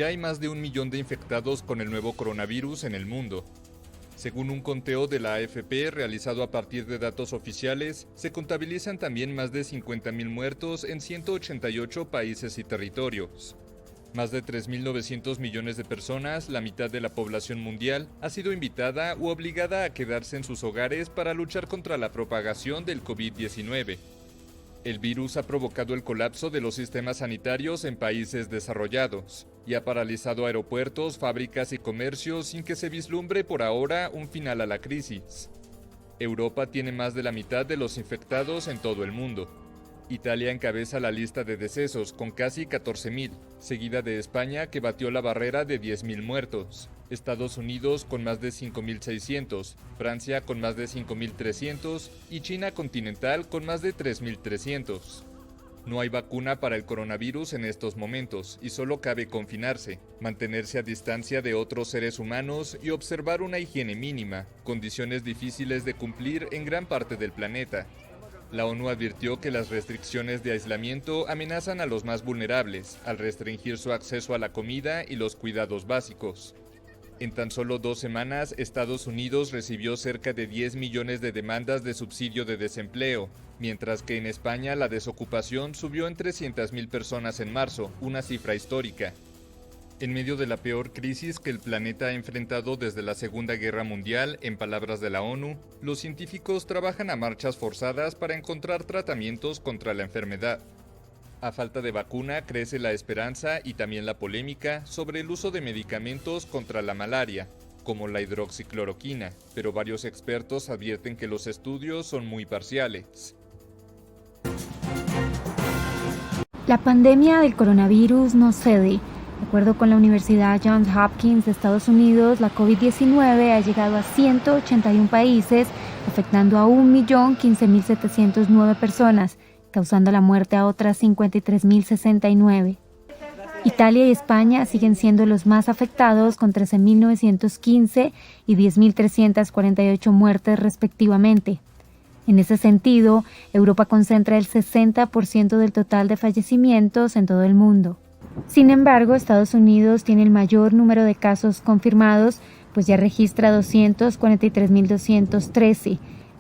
ya hay más de 1 millón de infectados con el nuevo coronavirus en el mundo. Según un conteo de la AFP realizado a partir de datos oficiales, se contabilizan también más de 50.000 muertos en 188 países y territorios. Más de 3.900 millones de personas, la mitad de la población mundial, ha sido invitada u obligada a quedarse en sus hogares para luchar contra la propagación del COVID-19. El virus ha provocado el colapso de los sistemas sanitarios en países desarrollados y ha paralizado aeropuertos, fábricas y comercios sin que se vislumbre por ahora un final a la crisis. Europa tiene más de la mitad de los infectados en todo el mundo. Italia encabeza la lista de decesos con casi 14.000, seguida de España que batió la barrera de 10.000 muertos, Estados Unidos con más de 5.600, Francia con más de 5.300 y China continental con más de 3.300. No hay vacuna para el coronavirus en estos momentos y solo cabe confinarse, mantenerse a distancia de otros seres humanos y observar una higiene mínima, condiciones difíciles de cumplir en gran parte del planeta. La ONU advirtió que las restricciones de aislamiento amenazan a los más vulnerables al restringir su acceso a la comida y los cuidados básicos. En tan solo 2 semanas, Estados Unidos recibió cerca de 10 millones de demandas de subsidio de desempleo, mientras que en España la desocupación subió en 300.000 personas en marzo, una cifra histórica. En medio de la peor crisis que el planeta ha enfrentado desde la Segunda Guerra Mundial, en palabras de la ONU, los científicos trabajan a marchas forzadas para encontrar tratamientos contra la enfermedad. A falta de vacuna crece la esperanza y también la polémica sobre el uso de medicamentos contra la malaria, como la hidroxicloroquina, pero varios expertos advierten que los estudios son muy parciales. La pandemia del coronavirus no cede. De acuerdo con la Universidad Johns Hopkins de Estados Unidos, la COVID-19 ha llegado a 181 países, afectando a 1.015.709 personas, causando la muerte a otras 53.069. Italia y España siguen siendo los más afectados, con 13.915 y 10.348 muertes respectivamente. En ese sentido, Europa concentra el 60% del total de fallecimientos en todo el mundo. Sin embargo, Estados Unidos tiene el mayor número de casos confirmados, pues ya registra 243.213,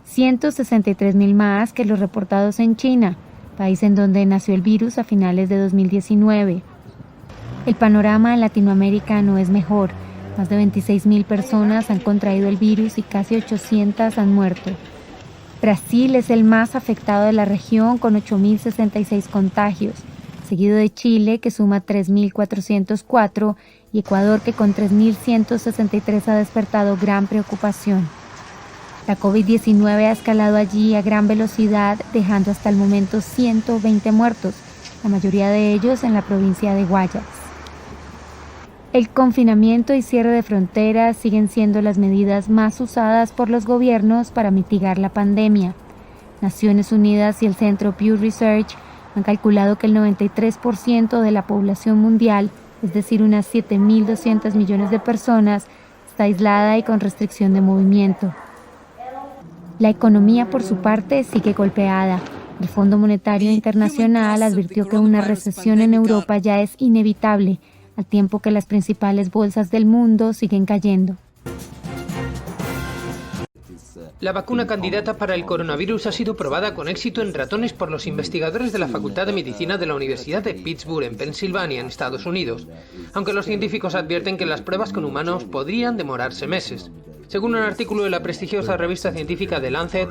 163.000 más que los reportados en China, país en donde nació el virus a finales de 2019. El panorama en Latinoamérica no es mejor. Más de 26.000 personas han contraído el virus y casi 800 han muerto. Brasil es el más afectado de la región, con 8.066 contagios, seguido de Chile, que suma 3.404, y Ecuador, que con 3.163 ha despertado gran preocupación. La COVID-19 ha escalado allí a gran velocidad, dejando hasta el momento 120 muertos, la mayoría de ellos en la provincia de Guayas. El confinamiento y cierre de fronteras siguen siendo las medidas más usadas por los gobiernos para mitigar la pandemia. Naciones Unidas y el Centro Pew Research han calculado que el 93% de la población mundial, es decir, unas 7.200 millones de personas, está aislada y con restricción de movimiento. La economía, por su parte, sigue golpeada. El Fondo Monetario Internacional advirtió que una recesión en Europa ya es inevitable, al tiempo que las principales bolsas del mundo siguen cayendo. La vacuna candidata para el coronavirus ha sido probada con éxito en ratones por los investigadores de la Facultad de Medicina de la Universidad de Pittsburgh, en Pensilvania, en Estados Unidos, aunque los científicos advierten que las pruebas con humanos podrían demorarse meses. Según un artículo de la prestigiosa revista científica The Lancet,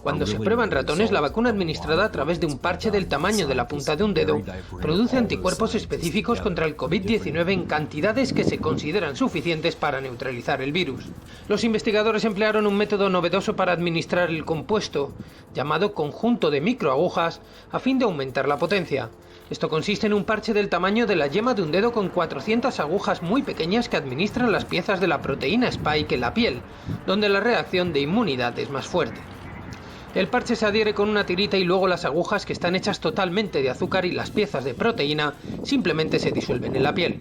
cuando se prueba en ratones, la vacuna administrada a través de un parche del tamaño de la punta de un dedo produce anticuerpos específicos contra el COVID-19 en cantidades que se consideran suficientes para neutralizar el virus. Los investigadores emplearon un método novedoso para administrar el compuesto, llamado conjunto de microagujas, a fin de aumentar la potencia. Esto consiste en un parche del tamaño de la yema de un dedo con 400 agujas muy pequeñas que administran las piezas de la proteína Spike en la piel, donde la reacción de inmunidad es más fuerte. El parche se adhiere con una tirita y luego las agujas, que están hechas totalmente de azúcar, y las piezas de proteína simplemente se disuelven en la piel.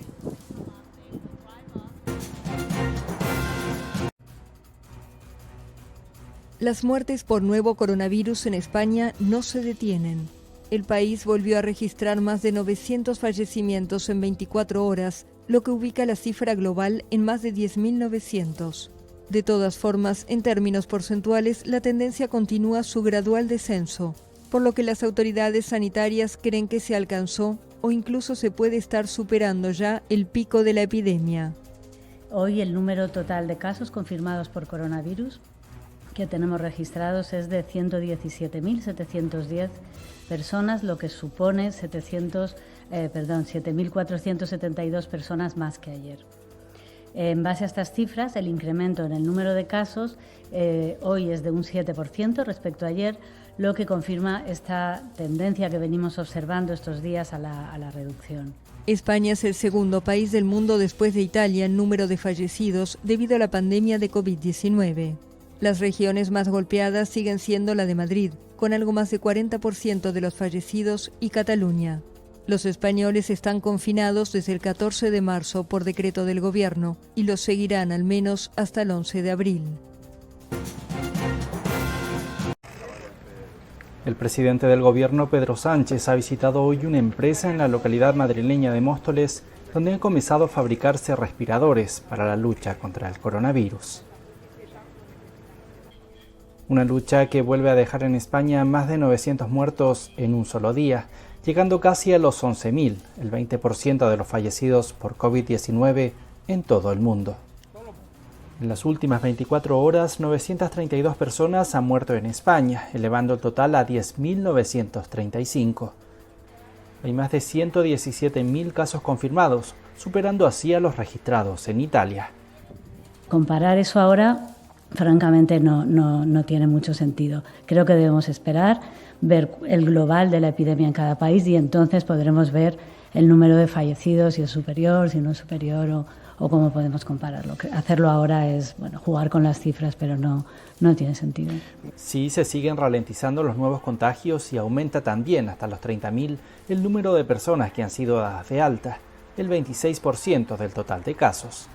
Las muertes por nuevo coronavirus en España no se detienen. El país volvió a registrar más de 900 fallecimientos en 24 horas, lo que ubica la cifra global en más de 10.900. De todas formas, en términos porcentuales, la tendencia continúa su gradual descenso, por lo que las autoridades sanitarias creen que se alcanzó o incluso se puede estar superando ya el pico de la epidemia. Hoy el número total de casos confirmados por coronavirus que tenemos registrados es de 117.710 personas, lo que supone 7.472 personas más que ayer. En base a estas cifras, el incremento en el número de casos hoy es de un 7% respecto a ayer, lo que confirma esta tendencia que venimos observando estos días a la reducción. España es el segundo país del mundo después de Italia en número de fallecidos debido a la pandemia de COVID-19. Las regiones más golpeadas siguen siendo la de Madrid, con algo más de 40% de los fallecidos, y Cataluña. Los españoles están confinados desde el 14 de marzo por decreto del gobierno y los seguirán al menos hasta el 11 de abril. El presidente del gobierno, Pedro Sánchez, ha visitado hoy una empresa en la localidad madrileña de Móstoles, donde han comenzado a fabricarse respiradores para la lucha contra el coronavirus. Una lucha que vuelve a dejar en España más de 900 muertos en un solo día, llegando casi a los 11.000, el 20% de los fallecidos por COVID-19 en todo el mundo. En las últimas 24 horas, 932 personas han muerto en España, elevando el total a 10.935. Hay más de 117.000 casos confirmados, superando así a los registrados en Italia. Comparar eso ahora, francamente, no tiene mucho sentido. Creo que debemos esperar, ver el global de la epidemia en cada país y entonces podremos ver el número de fallecidos, si es superior, si no es superior o cómo podemos compararlo. Hacerlo ahora es jugar con las cifras, pero no tiene sentido. Sí, se siguen ralentizando los nuevos contagios y aumenta también hasta los 30.000 el número de personas que han sido dadas de alta, el 26% del total de casos.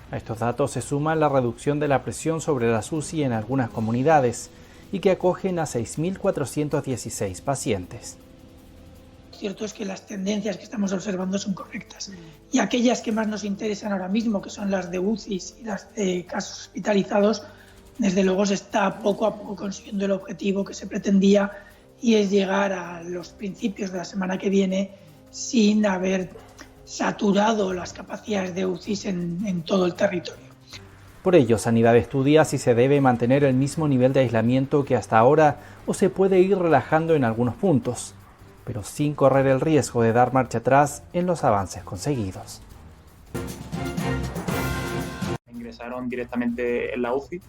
A estos datos se suma la reducción de la presión sobre las UCI en algunas comunidades y que acogen a 6.416 pacientes. Cierto es que las tendencias que estamos observando son correctas y aquellas que más nos interesan ahora mismo, que son las de UCIs y las de casos hospitalizados, desde luego se está poco a poco consiguiendo el objetivo que se pretendía, y es llegar a los principios de la semana que viene sin haber saturado las capacidades de UCIs en todo el territorio. Por ello, Sanidad estudia si se debe mantener el mismo nivel de aislamiento que hasta ahora o se puede ir relajando en algunos puntos, pero sin correr el riesgo de dar marcha atrás en los avances conseguidos. Ingresaron directamente en la UCI.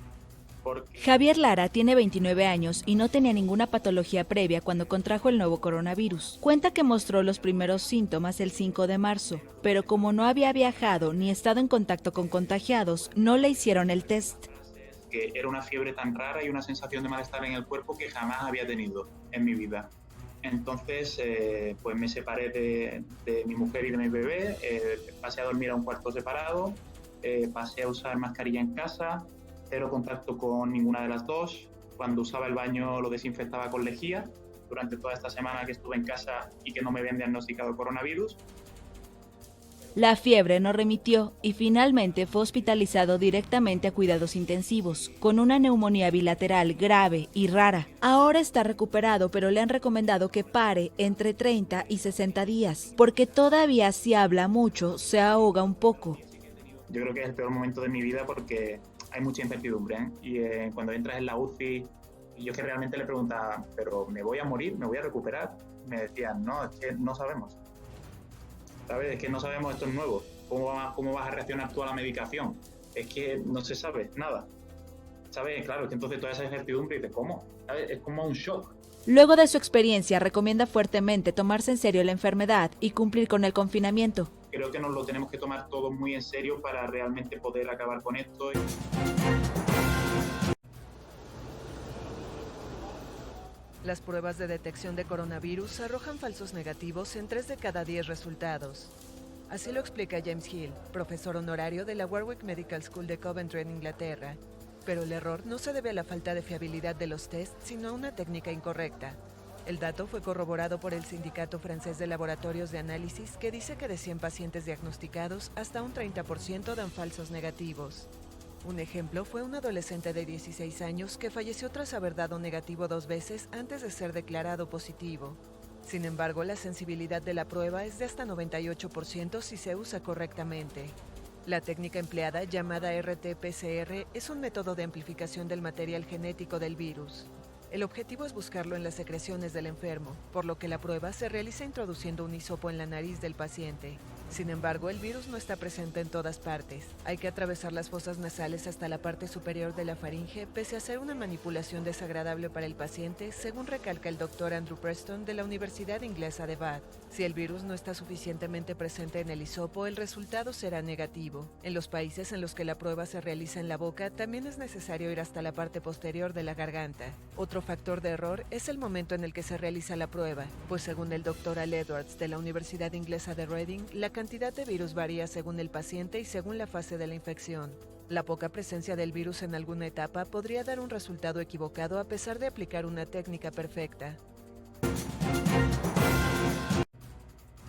Javier Lara tiene 29 años y no tenía ninguna patología previa cuando contrajo el nuevo coronavirus. Cuenta que mostró los primeros síntomas el 5 de marzo, pero como no había viajado ni estado en contacto con contagiados, no le hicieron el test. Que era una fiebre tan rara y una sensación de malestar en el cuerpo que jamás había tenido en mi vida. Entonces, pues me separé de mi mujer y de mi bebé, pasé a dormir a un cuarto separado, pasé a usar mascarilla en casa, cero contacto con ninguna de las dos. Cuando usaba el baño lo desinfectaba con lejía durante toda esta semana que estuve en casa y que no me habían diagnosticado coronavirus. La fiebre no remitió y finalmente fue hospitalizado directamente a cuidados intensivos, con una neumonía bilateral grave y rara. Ahora está recuperado, pero le han recomendado que pare entre 30 y 60 días, porque todavía si habla mucho, se ahoga un poco. Yo creo que es el peor momento de mi vida porque hay mucha incertidumbre, ¿eh? Y cuando entras en la UCI, yo que realmente le preguntaba, ¿pero me voy a morir? ¿Me voy a recuperar? Me decían, no, es que no sabemos. ¿Sabes? Es que no sabemos, esto es nuevo. ¿Cómo vas a reaccionar tú a la medicación? Es que no se sabe nada. ¿Sabes? Claro, es que entonces toda esa incertidumbre, dices, ¿cómo? ¿Sabes? Es como un shock. Luego de su experiencia, recomienda fuertemente tomarse en serio la enfermedad y cumplir con el confinamiento. Creo que nos lo tenemos que tomar todo muy en serio para realmente poder acabar con esto. Las pruebas de detección de coronavirus arrojan falsos negativos en 3 de cada 10 resultados. Así lo explica James Hill, profesor honorario de la Warwick Medical School de Coventry en Inglaterra. Pero el error no se debe a la falta de fiabilidad de los tests, sino a una técnica incorrecta. El dato fue corroborado por el Sindicato Francés de Laboratorios de Análisis, que dice que de 100 pacientes diagnosticados, hasta un 30% dan falsos negativos. Un ejemplo fue un adolescente de 16 años que falleció tras haber dado negativo 2 veces antes de ser declarado positivo. Sin embargo, la sensibilidad de la prueba es de hasta 98% si se usa correctamente. La técnica empleada, llamada RT-PCR, es un método de amplificación del material genético del virus. El objetivo es buscarlo en las secreciones del enfermo, por lo que la prueba se realiza introduciendo un hisopo en la nariz del paciente. Sin embargo, el virus no está presente en todas partes. Hay que atravesar las fosas nasales hasta la parte superior de la faringe, pese a ser una manipulación desagradable para el paciente, según recalca el Dr. Andrew Preston de la Universidad Inglesa de Bath. Si el virus no está suficientemente presente en el hisopo, el resultado será negativo. En los países en los que la prueba se realiza en la boca, también es necesario ir hasta la parte posterior de la garganta. Otro factor de error es el momento en el que se realiza la prueba, pues según el Dr. Al Edwards de la Universidad Inglesa de Reading, la cantidad de virus varía según el paciente y según la fase de la infección. La poca presencia del virus en alguna etapa podría dar un resultado equivocado a pesar de aplicar una técnica perfecta.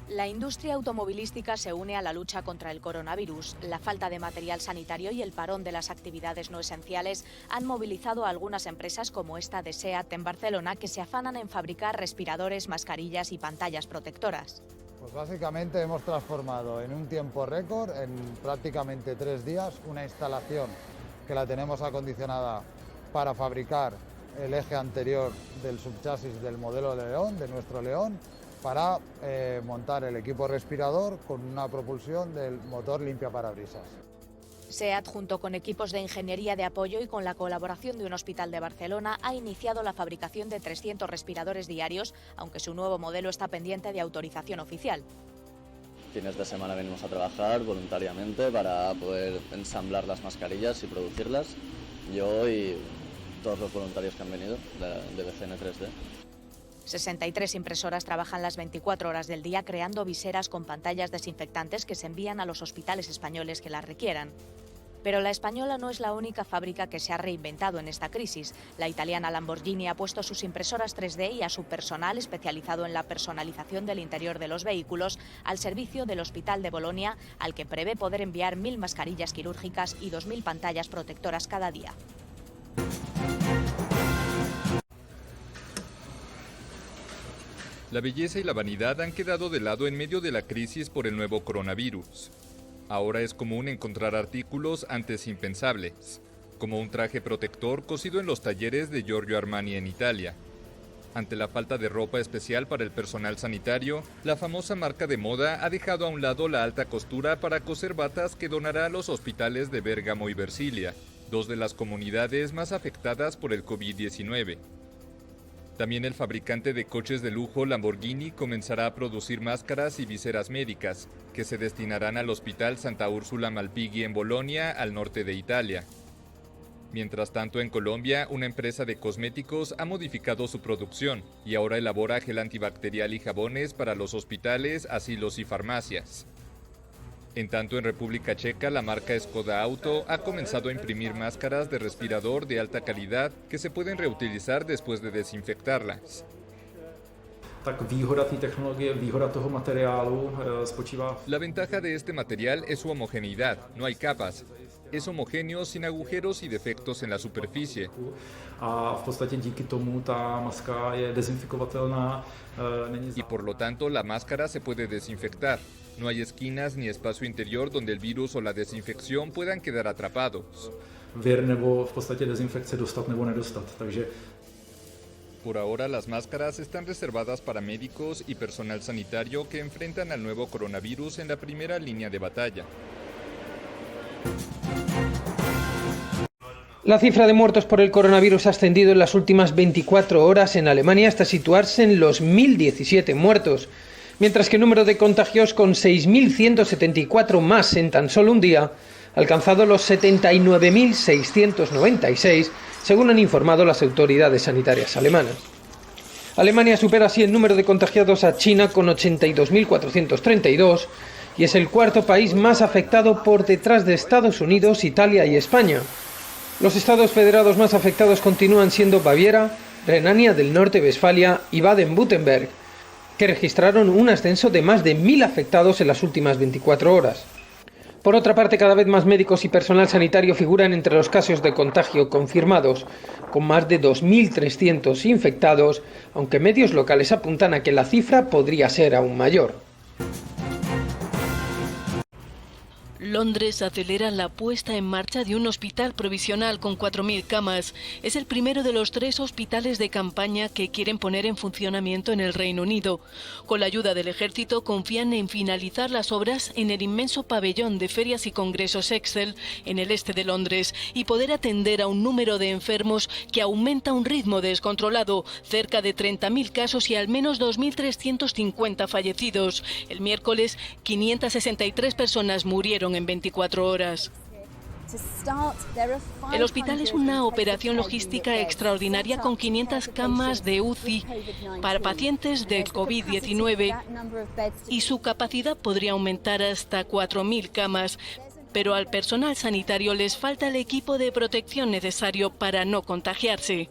La industria automovilística se une a la lucha contra el coronavirus. La falta de material sanitario y el parón de las actividades no esenciales han movilizado a algunas empresas como esta de SEAT en Barcelona, que se afanan en fabricar respiradores, mascarillas y pantallas protectoras. Pues básicamente hemos transformado en un tiempo récord, en prácticamente 3 días, una instalación que la tenemos acondicionada para fabricar el eje anterior del subchasis del modelo de León, de nuestro León, para montar el equipo respirador con una propulsión del motor limpiaparabrisas. SEAT, junto con equipos de ingeniería de apoyo y con la colaboración de un hospital de Barcelona, ha iniciado la fabricación de 300 respiradores diarios, aunque su nuevo modelo está pendiente de autorización oficial. Fines de semana venimos a trabajar voluntariamente para poder ensamblar las mascarillas y producirlas. Yo y todos los voluntarios que han venido de BCN 3D. 63 impresoras trabajan las 24 horas del día creando viseras con pantallas desinfectantes que se envían a los hospitales españoles que las requieran. Pero la española no es la única fábrica que se ha reinventado en esta crisis. La italiana Lamborghini ha puesto sus impresoras 3D y a su personal especializado en la personalización del interior de los vehículos al servicio del Hospital de Bolonia, al que prevé poder enviar 1000 mascarillas quirúrgicas y 2000 pantallas protectoras cada día. La belleza y la vanidad han quedado de lado en medio de la crisis por el nuevo coronavirus. Ahora es común encontrar artículos antes impensables, como un traje protector cosido en los talleres de Giorgio Armani en Italia. Ante la falta de ropa especial para el personal sanitario, la famosa marca de moda ha dejado a un lado la alta costura para coser batas que donará a los hospitales de Bérgamo y Versilia, 2 de las comunidades más afectadas por el COVID-19. También el fabricante de coches de lujo Lamborghini comenzará a producir máscaras y viseras médicas, que se destinarán al Hospital Santa Úrsula Malpighi en Bolonia, al norte de Italia. Mientras tanto, en Colombia, una empresa de cosméticos ha modificado su producción y ahora elabora gel antibacterial y jabones para los hospitales, asilos y farmacias. En tanto, en República Checa, la marca Skoda Auto ha comenzado a imprimir máscaras de respirador de alta calidad que se pueden reutilizar después de desinfectarlas. La ventaja de este material es su homogeneidad, no hay capas. Es homogéneo sin agujeros y defectos en la superficie. Y por lo tanto, la máscara se puede desinfectar. No hay esquinas ni espacio interior donde el virus o la desinfección puedan quedar atrapados. Por ahora, las máscaras están reservadas para médicos y personal sanitario que enfrentan al nuevo coronavirus en la primera línea de batalla. La cifra de muertos por el coronavirus ha ascendido en las últimas 24 horas en Alemania hasta situarse en los 1.017 muertos, mientras que el número de contagios, con 6.174 más en tan solo un día, ha alcanzado los 79.696, según han informado las autoridades sanitarias alemanas. Alemania supera así el número de contagiados a China con 82.432 y es el cuarto país más afectado por detrás de Estados Unidos, Italia y España. Los estados federados más afectados continúan siendo Baviera, Renania del Norte-Westfalia y Baden-Württemberg, que registraron un ascenso de más de 1.000 afectados en las últimas 24 horas. Por otra parte, cada vez más médicos y personal sanitario figuran entre los casos de contagio confirmados, con más de 2.300 infectados, aunque medios locales apuntan a que la cifra podría ser aún mayor. Londres acelera la puesta en marcha de un hospital provisional con 4.000 camas. Es el primero de los 3 hospitales de campaña que quieren poner en funcionamiento en el Reino Unido. Con la ayuda del ejército confían en finalizar las obras en el inmenso pabellón de ferias y congresos Excel en el este de Londres y poder atender a un número de enfermos que aumenta a un ritmo descontrolado, cerca de 30.000 casos y al menos 2.350 fallecidos. El miércoles, 563 personas murieron en 24 horas. El hospital es una operación logística extraordinaria con 500 camas de UCI para pacientes de COVID-19 y su capacidad podría aumentar hasta 4.000 camas, pero al personal sanitario les falta el equipo de protección necesario para no contagiarse.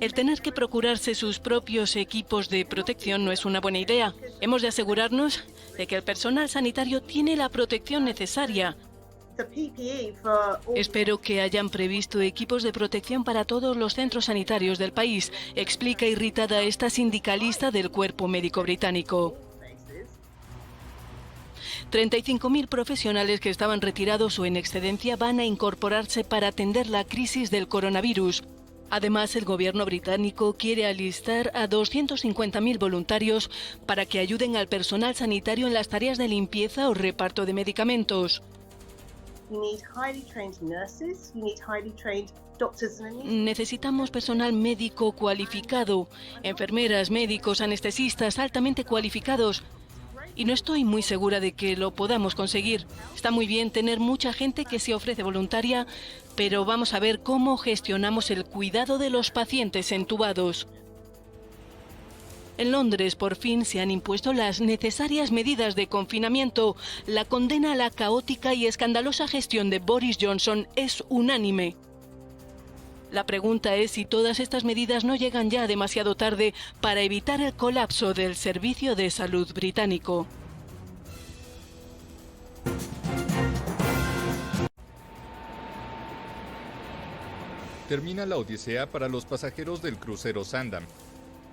El tener que procurarse sus propios equipos de protección no es una buena idea. Hemos de asegurarnos de que el personal sanitario tiene la protección necesaria. Espero que hayan previsto equipos de protección para todos los centros sanitarios del país, explica irritada esta sindicalista del cuerpo médico británico. 35.000 profesionales que estaban retirados o en excedencia van a incorporarse para atender la crisis del coronavirus. Además, el gobierno británico quiere alistar a 250.000 voluntarios para que ayuden al personal sanitario en las tareas de limpieza o reparto de medicamentos. Necesitamos personal médico cualificado, enfermeras, médicos, anestesistas altamente cualificados. Y no estoy muy segura de que lo podamos conseguir. Está muy bien tener mucha gente que se ofrece voluntaria, pero vamos a ver cómo gestionamos el cuidado de los pacientes entubados. En Londres, por fin, se han impuesto las necesarias medidas de confinamiento. La condena a la caótica y escandalosa gestión de Boris Johnson es unánime. La pregunta es si todas estas medidas no llegan ya demasiado tarde para evitar el colapso del servicio de salud británico. Termina la odisea para los pasajeros del crucero Sandam.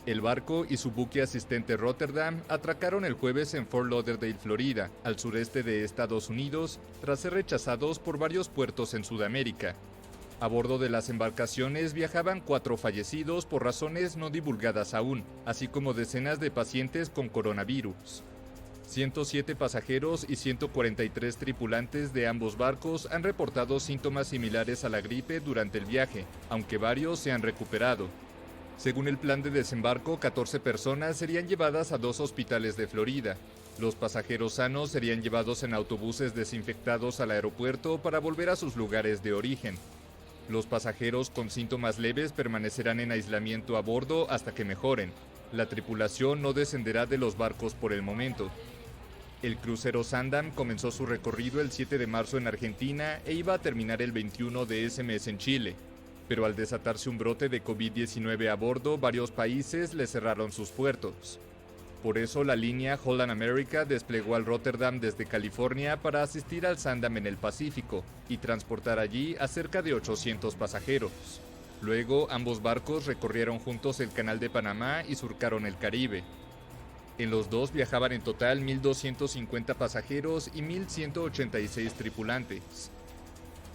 El barco y su buque asistente Rotterdam atracaron el jueves en Fort Lauderdale, Florida, al sureste de Estados Unidos, tras ser rechazados por varios puertos en Sudamérica. A bordo de las embarcaciones viajaban 4 fallecidos por razones no divulgadas aún, así como decenas de pacientes con coronavirus. 107 pasajeros y 143 tripulantes de ambos barcos han reportado síntomas similares a la gripe durante el viaje, aunque varios se han recuperado. Según el plan de desembarco, 14 personas serían llevadas a 2 hospitales de Florida. Los pasajeros sanos serían llevados en autobuses desinfectados al aeropuerto para volver a sus lugares de origen. Los pasajeros con síntomas leves permanecerán en aislamiento a bordo hasta que mejoren. La tripulación no descenderá de los barcos por el momento. El crucero Sandam comenzó su recorrido el 7 de marzo en Argentina e iba a terminar el 21 de ese mes en Chile. Pero al desatarse un brote de COVID-19 a bordo, varios países le cerraron sus puertos. Por eso la línea Holland America desplegó al Rotterdam desde California para asistir al Sandam en el Pacífico y transportar allí a cerca de 800 pasajeros. Luego, ambos barcos recorrieron juntos el Canal de Panamá y surcaron el Caribe. En los dos viajaban en total 1.250 pasajeros y 1.186 tripulantes.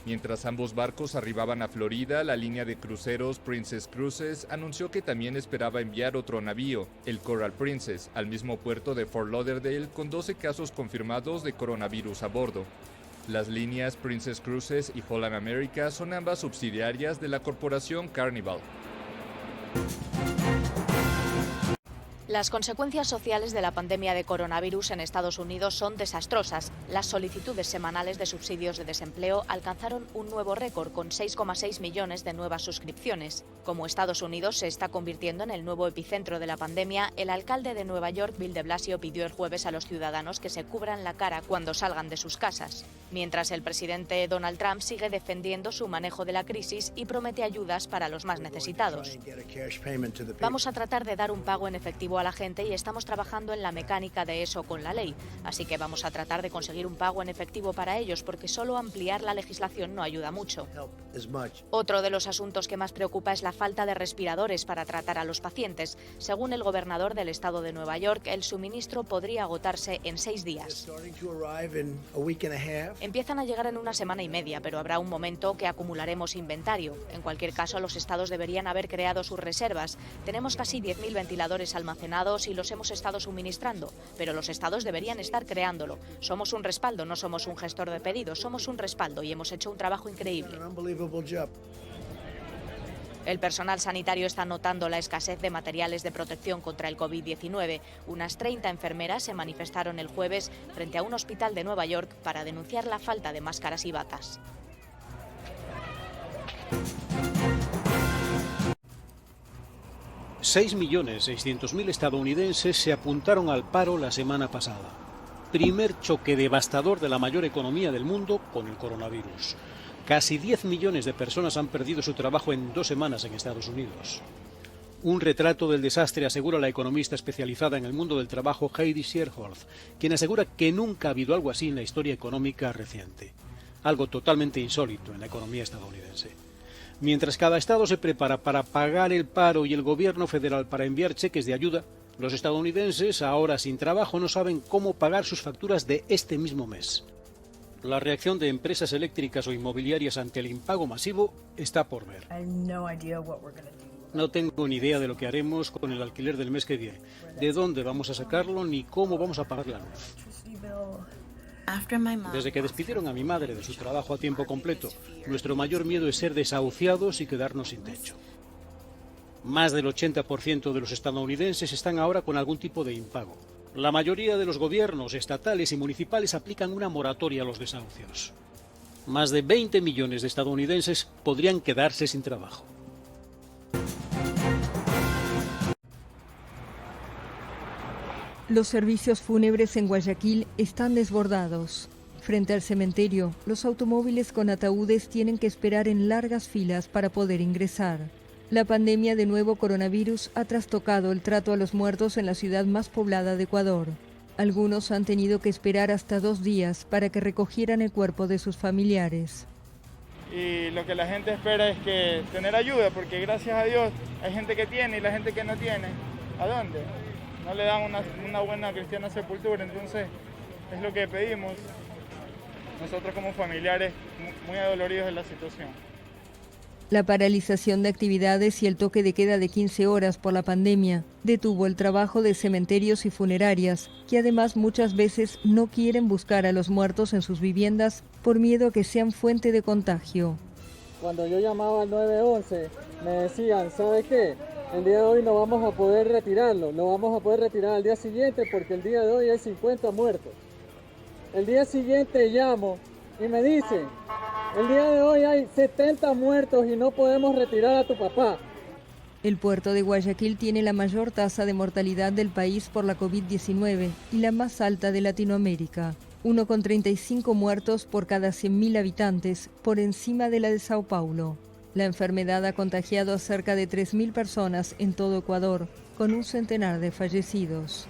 Mientras ambos barcos arribaban a Florida, la línea de cruceros Princess Cruises anunció que también esperaba enviar otro navío, el Coral Princess, al mismo puerto de Fort Lauderdale con 12 casos confirmados de coronavirus a bordo. Las líneas Princess Cruises y Holland America son ambas subsidiarias de la corporación Carnival. Las consecuencias sociales de la pandemia de coronavirus en Estados Unidos son desastrosas. Las solicitudes semanales de subsidios de desempleo alcanzaron un nuevo récord con 6,6 millones de nuevas suscripciones. Como Estados Unidos se está convirtiendo en el nuevo epicentro de la pandemia, el alcalde de Nueva York, Bill de Blasio, pidió el jueves a los ciudadanos que se cubran la cara cuando salgan de sus casas. Mientras el presidente Donald Trump sigue defendiendo su manejo de la crisis y promete ayudas para los más necesitados. Vamos a tratar de dar un pago en efectivo a la gente y estamos trabajando en la mecánica de eso con la ley. Así que vamos a tratar de conseguir un pago en efectivo para ellos, porque solo ampliar la legislación no ayuda mucho. Otro de los asuntos que más preocupa es la falta de respiradores para tratar a los pacientes. Según el gobernador del estado de Nueva York, el suministro podría agotarse en 6 días. Empiezan a llegar en una semana y media, pero habrá un momento que acumularemos inventario. En cualquier caso, los estados deberían haber creado sus reservas. Tenemos casi 10.000 ventiladores almacenados y los hemos estado suministrando, pero los estados deberían estar creándolo. Somos un respaldo, no somos un gestor de pedidos, somos un respaldo y hemos hecho un trabajo increíble. El personal sanitario está notando la escasez de materiales de protección contra el COVID-19. Unas 30 enfermeras se manifestaron el jueves frente a un hospital de Nueva York para denunciar la falta de máscaras y batas. $6.600.000 estadounidenses se apuntaron al paro la semana pasada. Primer choque devastador de la mayor economía del mundo con el coronavirus. Casi 10 millones de personas han perdido su trabajo en 2 semanas en Estados Unidos. Un retrato del desastre asegura la economista especializada en el mundo del trabajo Heidi Shierholz, quien asegura que nunca ha habido algo así en la historia económica reciente. Algo totalmente insólito en la economía estadounidense. Mientras cada estado se prepara para pagar el paro y el gobierno federal para enviar cheques de ayuda, los estadounidenses, ahora sin trabajo, no saben cómo pagar sus facturas de este mismo mes. La reacción de empresas eléctricas o inmobiliarias ante el impago masivo está por ver. No tengo ni idea de lo que haremos con el alquiler del mes que viene, de dónde vamos a sacarlo ni cómo vamos a pagar la luz. Desde que despidieron a mi madre de su trabajo a tiempo completo, nuestro mayor miedo es ser desahuciados y quedarnos sin techo. Más del 80% de los estadounidenses están ahora con algún tipo de impago. La mayoría de los gobiernos estatales y municipales aplican una moratoria a los desahucios. Más de 20 millones de estadounidenses podrían quedarse sin trabajo. Los servicios fúnebres en Guayaquil están desbordados. Frente al cementerio, los automóviles con ataúdes tienen que esperar en largas filas para poder ingresar. La pandemia de nuevo coronavirus ha trastocado el trato a los muertos en la ciudad más poblada de Ecuador. Algunos han tenido que esperar hasta 2 días para que recogieran el cuerpo de sus familiares. Y lo que la gente espera es que tener ayuda, porque gracias a Dios hay gente que tiene y la gente que no tiene. ¿A dónde? No le dan una buena cristiana sepultura, entonces es lo que pedimos nosotros como familiares muy adoloridos de la situación. La paralización de actividades y el toque de queda de 15 horas por la pandemia detuvo el trabajo de cementerios y funerarias, que además muchas veces no quieren buscar a los muertos en sus viviendas por miedo a que sean fuente de contagio. Cuando yo llamaba al 911, me decían, ¿sabe qué? El día de hoy no vamos a poder retirarlo, no vamos a poder retirar al día siguiente porque el día de hoy hay 50 muertos. El día siguiente llamo y me dicen, el día de hoy hay 70 muertos y no podemos retirar a tu papá. El puerto de Guayaquil tiene la mayor tasa de mortalidad del país por la COVID-19 y la más alta de Latinoamérica. 1,35 muertos por cada 100.000 habitantes, por encima de la de Sao Paulo. La enfermedad ha contagiado a cerca de 3.000 personas en todo Ecuador, con un centenar de fallecidos.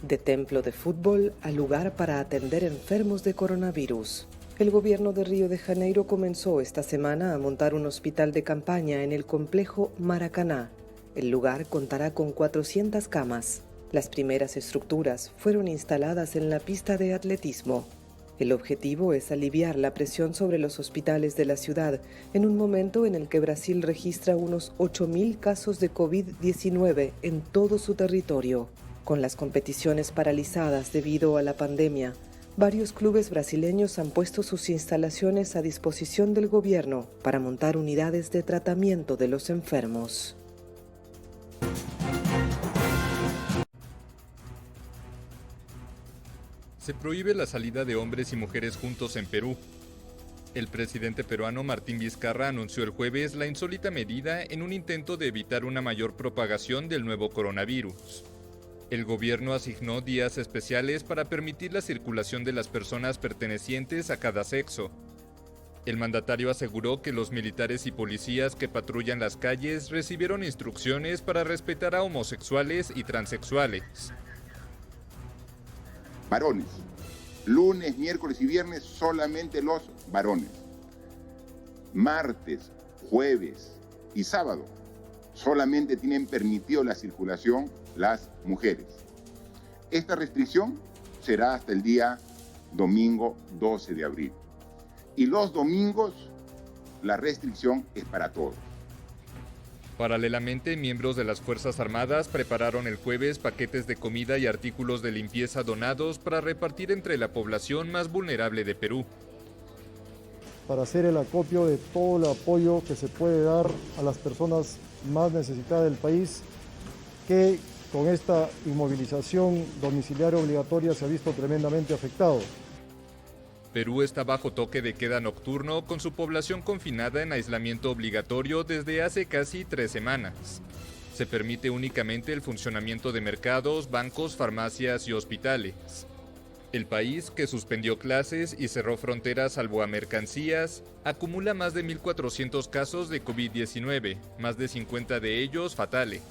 De templo de fútbol a lugar para atender enfermos de coronavirus. El gobierno de Río de Janeiro comenzó esta semana a montar un hospital de campaña en el complejo Maracaná. El lugar contará con 400 camas. Las primeras estructuras fueron instaladas en la pista de atletismo. El objetivo es aliviar la presión sobre los hospitales de la ciudad en un momento en el que Brasil registra unos 8.000 casos de COVID-19 en todo su territorio. Con las competiciones paralizadas debido a la pandemia, Varios clubes brasileños han puesto sus instalaciones a disposición del gobierno para montar unidades de tratamiento de los enfermos. Se prohíbe la salida de hombres y mujeres juntos en Perú. El presidente peruano Martín Vizcarra anunció el jueves la insólita medida en un intento de evitar una mayor propagación del nuevo coronavirus. El gobierno asignó días especiales para permitir la circulación de las personas pertenecientes a cada sexo. El mandatario aseguró que los militares y policías que patrullan las calles recibieron instrucciones para respetar a homosexuales y transexuales. Varones. Lunes, miércoles y viernes solamente los varones. Martes, jueves y sábado solamente tienen permitido la circulación las mujeres. Esta restricción será hasta el día domingo 12 de abril. Y los domingos la restricción es para todos. Paralelamente, miembros de las Fuerzas Armadas prepararon el jueves paquetes de comida y artículos de limpieza donados para repartir entre la población más vulnerable de Perú. Para hacer el acopio de todo el apoyo que se puede dar a las personas más necesitadas del país, que con esta inmovilización domiciliaria obligatoria se ha visto tremendamente afectado. Perú está bajo toque de queda nocturno con su población confinada en aislamiento obligatorio desde hace casi 3 semanas. Se permite únicamente el funcionamiento de mercados, bancos, farmacias y hospitales. El país, que suspendió clases y cerró fronteras salvo a mercancías, acumula más de 1.400 casos de COVID-19, más de 50 de ellos fatales.